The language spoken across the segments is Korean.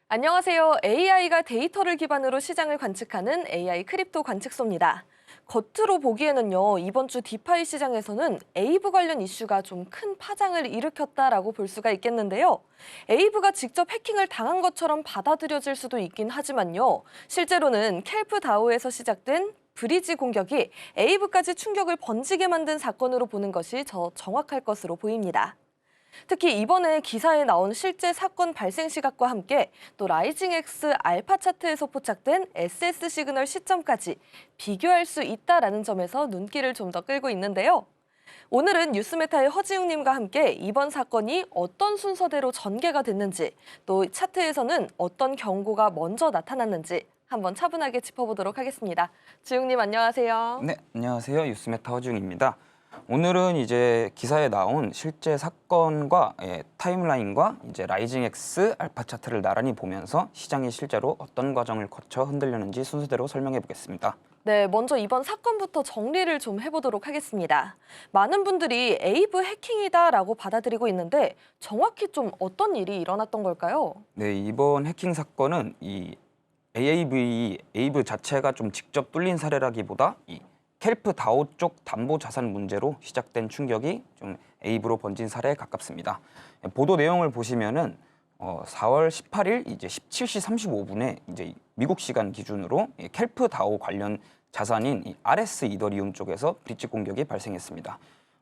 안녕하세요. AI가 데이터를 기반으로 시장을 관측하는 AI 크립토 관측소입니다. 겉으로 보기에는요, 이번 주 디파이 시장에서는 에이브 관련 이슈가 좀 큰 파장을 일으켰다라고 볼 수가 있겠는데요. 에이브가 직접 해킹을 당한 것처럼 받아들여질 수도 있긴 하지만요. 실제로는 켈프 다오에서 시작된 브리지 공격이 에이브까지 충격을 번지게 만든 사건으로 보는 것이 더 정확할 것으로 보입니다. 특히 이번에 기사에 나온 실제 사건 발생 시각과 함께 또 라이징X 알파 차트에서 포착된 SS 시그널 시점까지 비교할 수 있다라는 점에서 눈길을 좀 더 끌고 있는데요. 오늘은 뉴스메타의 허지웅님과 함께 이번 사건이 어떤 순서대로 전개가 됐는지, 또 차트에서는 어떤 경고가 먼저 나타났는지 한번 차분하게 짚어보도록 하겠습니다. 지웅님 안녕하세요. 네, 안녕하세요. 뉴스메타 허준입니다. 오늘은 이제 기사에 나온 실제 사건과 타임라인과 이제 라이징X 알파 차트를 나란히 보면서 시장이 실제로 어떤 과정을 거쳐 흔들렸는지 순서대로 설명해 보겠습니다. 네, 먼저 이번 사건부터 정리를 좀 해보도록 하겠습니다. 많은 분들이 에이브 해킹이다라고 받아들이고 있는데 정확히 좀 어떤 일이 일어났던 걸까요? 네, 이번 해킹 사건은 이 에이브 자체가 좀 직접 뚫린 사례라기보다 이 켈프 다오 쪽 담보 자산 문제로 시작된 충격이 좀 에이브로 번진 사례에 가깝습니다. 보도 내용을 보시면은 4월 18일 이제 17시 35분에 이제 미국 시간 기준으로 켈프 다오 관련 자산인 이 RS 이더리움 쪽에서 브릿지 공격이 발생했습니다.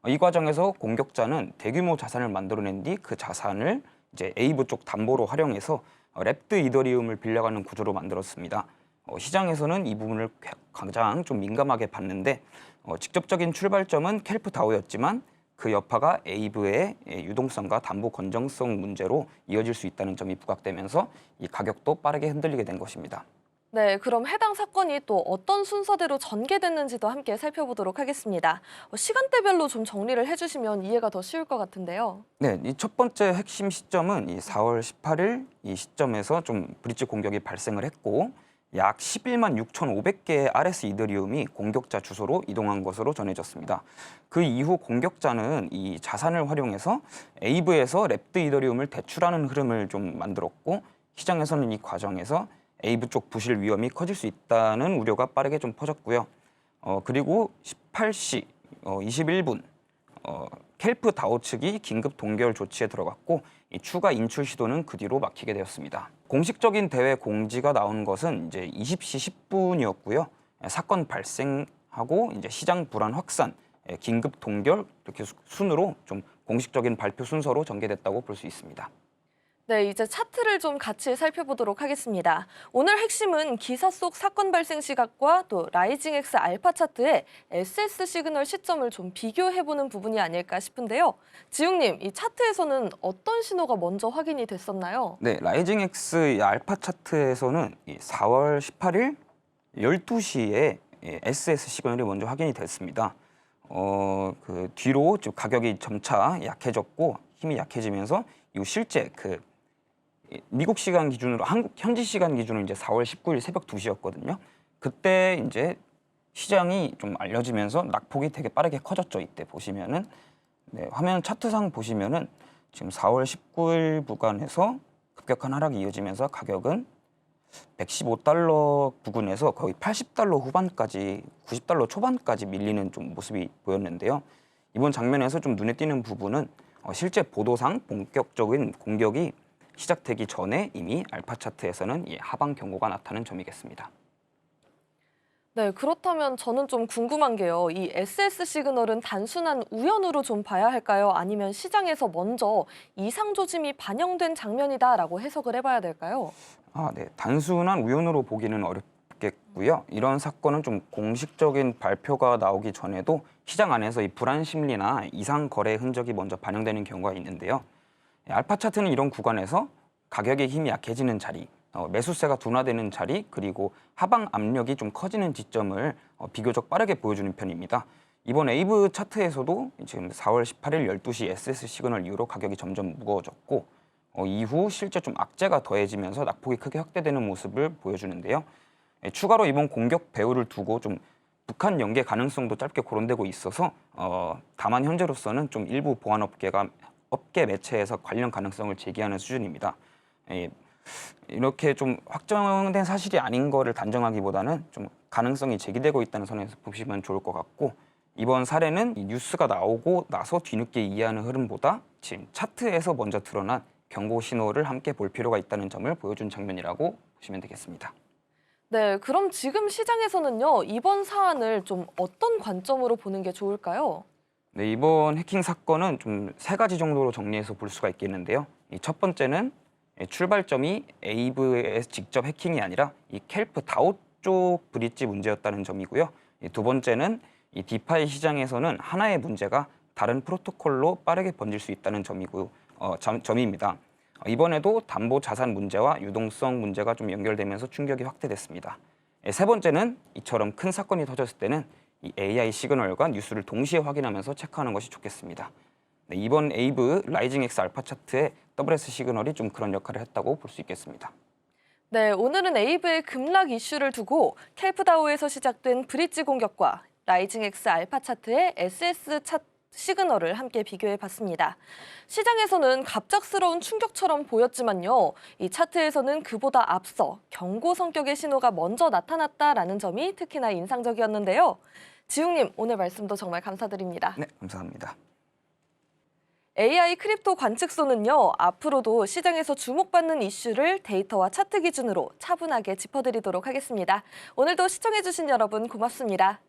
이 과정에서 공격자는 대규모 자산을 만들어낸 뒤 그 자산을 이제 에이브 쪽 담보로 활용해서 랩드 이더리움을 빌려가는 구조로 만들었습니다. 시장에서는 이 부분을 가장 좀 민감하게 봤는데 직접적인 출발점은 켈프 다오였지만 그 여파가 에이브의 유동성과 담보 건전성 문제로 이어질 수 있다는 점이 부각되면서 이 가격도 빠르게 흔들리게 된 것입니다. 네, 그럼 해당 사건이 또 어떤 순서대로 전개됐는지도 함께 살펴보도록 하겠습니다. 시간대별로 좀 정리를 해주시면 이해가 더 쉬울 것 같은데요. 네, 이 첫 번째 핵심 시점은 이 4월 18일 이 시점에서 좀 브릿지 공격이 발생을 했고 약 11만 6,500개의 RS 이더리움이 공격자 주소로 이동한 것으로 전해졌습니다. 그 이후 공격자는 이 자산을 활용해서 에이브에서 랩드 이더리움을 대출하는 흐름을 좀 만들었고 시장에서는 이 과정에서 에이브 쪽 부실 위험이 커질 수 있다는 우려가 빠르게 좀 퍼졌고요. 그리고 18시 21분 켈프 다오 측이 긴급 동결 조치에 들어갔고 이 추가 인출 시도는 그 뒤로 막히게 되었습니다. 공식적인 대회 공지가 나온 것은 이제 20시 10분이었고요. 사건 발생하고 이제 시장 불안 확산, 긴급 동결 이렇게 순으로 좀 공식적인 발표 순서로 전개됐다고 볼 수 있습니다. 네, 이제 차트를 좀 같이 살펴보도록 하겠습니다. 오늘 핵심은 기사 속 사건 발생 시각과 또 라이징X 알파 차트의 SS 시그널 시점을 좀 비교해보는 부분이 아닐까 싶은데요. 지웅님, 이 차트에서는 어떤 신호가 먼저 확인이 됐었나요? 네, 라이징X 알파 차트에서는 이 4월 18일 12시에 SS 시그널이 먼저 확인이 됐습니다. 그 뒤로 좀 가격이 점차 약해졌고 힘이 약해지면서 이후 실제 그 미국 시간 기준으로 한국 현지 시간 기준으로 이제 4월 19일 새벽 2시였거든요. 그때 이제 시장이 좀 알려지면서 낙폭이 되게 빠르게 커졌죠. 이때 보시면은 화면 차트상 보시면은 지금 4월 19일 구간에서 급격한 하락이 이어지면서 가격은 115달러 부근에서 거의 80달러 후반까지 90달러 초반까지 밀리는 좀 모습이 보였는데요. 이번 장면에서 좀 눈에 띄는 부분은 실제 보도상 본격적인 공격이 시작되기 전에 이미 알파 차트에서는 이 하방 경고가 나타난 점이겠습니다. 네, 그렇다면 저는 좀 궁금한 게요. 이 SS 시그널은 단순한 우연으로 좀 봐야 할까요? 아니면 시장에서 먼저 이상 조짐이 반영된 장면이다라고 해석을 해봐야 될까요? 네. 단순한 우연으로 보기는 어렵겠고요. 이런 사건은 좀 공식적인 발표가 나오기 전에도 시장 안에서 이 불안 심리나 이상 거래 흔적이 먼저 반영되는 경우가 있는데요. 알파 차트는 이런 구간에서 가격의 힘이 약해지는 자리, 매수세가 둔화되는 자리, 그리고 하방 압력이 좀 커지는 지점을 비교적 빠르게 보여주는 편입니다. 이번 에이브 차트에서도 지금 4월 18일 12시 SS 시그널 이후로 가격이 점점 무거워졌고 이후 실제 좀 악재가 더해지면서 낙폭이 크게 확대되는 모습을 보여주는데요. 추가로 이번 공격 배후를 두고 좀 북한 연계 가능성도 짧게 거론되고 있어서 다만 현재로서는 좀 일부 보안업계 매체에서 관련 가능성을 제기하는 수준입니다. 이렇게 좀 확정된 사실이 아닌 거를 단정하기보다는 좀 가능성이 제기되고 있다는 선에서 보시면 좋을 것 같고, 이번 사례는 이 뉴스가 나오고 나서 뒤늦게 이해하는 흐름보다 지금 차트에서 먼저 드러난 경고 신호를 함께 볼 필요가 있다는 점을 보여준 장면이라고 보시면 되겠습니다. 네, 그럼 지금 시장에서는요, 이번 사안을 좀 어떤 관점으로 보는 게 좋을까요? 네, 이번 해킹 사건은 좀 세 가지 정도로 정리해서 볼 수가 있겠는데요. 이 첫 번째는 출발점이 에이브의 직접 해킹이 아니라 이 켈프 다오 쪽 브릿지 문제였다는 점이고요. 두 번째는 이 디파이 시장에서는 하나의 문제가 다른 프로토콜로 빠르게 번질 수 있다는 점입니다. 이번에도 담보 자산 문제와 유동성 문제가 좀 연결되면서 충격이 확대됐습니다. 세 번째는 이처럼 큰 사건이 터졌을 때는 이 AI 시그널과 뉴스를 동시에 확인하면서 체크하는 것이 좋겠습니다. 네, 이번 에이브 라이징 X 알파 차트의 WS 시그널이 좀 그런 역할을 했다고 볼 수 있겠습니다. 네, 오늘은 에이브의 급락 이슈를 두고 켈프다오에서 시작된 브릿지 공격과 라이징 X 알파 차트의 SS 시그널을 함께 비교해 봤습니다. 시장에서는 갑작스러운 충격처럼 보였지만요. 이 차트에서는 그보다 앞서 경고 성격의 신호가 먼저 나타났다라는 점이 특히나 인상적이었는데요. 지웅님, 오늘 말씀도 정말 감사드립니다. 네, 감사합니다. AI 크립토 관측소는요, 앞으로도 시장에서 주목받는 이슈를 데이터와 차트 기준으로 차분하게 짚어드리도록 하겠습니다. 오늘도 시청해주신 여러분 고맙습니다.